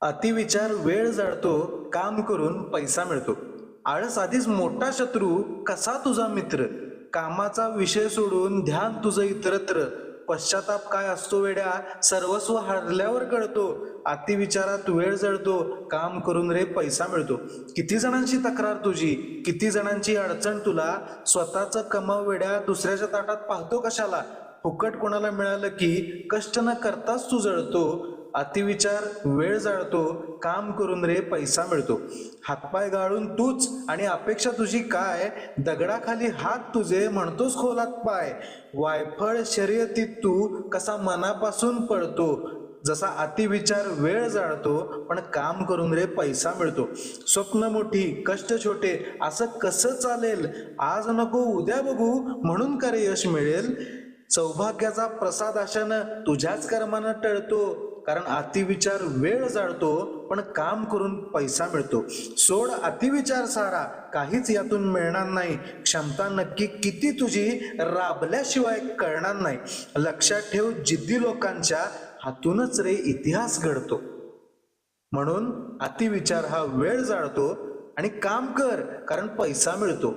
अतिविचार वेळ जाळतो, काम करून पैसा मिळतो. आळस आधीच मोठा शत्रू, कसा तुझा मित्र. कामाचा विषय सोडून ध्यान तुझं इतरत्र. पश्चाताप काय असतो वेड्या, सर्वस्व हरल्यावर कळतो. अतिविचारात वेळ जळतो, काम करून रे पैसा मिळतो. किती जणांची तक्रार तुझी, किती जणांची अडचण तुला. स्वतःच कमाव वेड्या, दुसऱ्याच्या ताटात पाहतो कशाला. फुकट कोणाला मिळालं की कष्ट न करताच तू जळतो. अतिविचार वेळ जाळतो, काम करून रे पैसा मिळतो. हातपाय गाळून तूच आणि अपेक्षा तुझी काय. दगडाखाली हात तुझे म्हणतोस खोलात पाय. वायफळ शर्यतीत तू कसा मनापासून पळतो. जसा अतिविचार वेळ जाळतो, पण काम करून रे पैसा मिळतो. स्वप्न मोठी कष्ट छोटे असं कसं चालेल. आज नको उद्या बघू म्हणून करे यश मिळेल. सौभाग्याचा प्रसाद आशानं तुझ्याच कर्मानं टळतो. कारण अतिविचार वेळ जाळतो, पण काम करून पैसा मिळतो. सोड अतिविचार सारा, काहीच यातून मिळणार नाही. क्षमता नक्की किती तुझी, राबल्याशिवाय कळणार नाही. लक्षात ठेव, जिद्दी लोकांच्या हातूनच रे इतिहास घडतो. म्हणून अतिविचार हा वेळ जाळतो आणि काम कर, कारण पैसा मिळतो.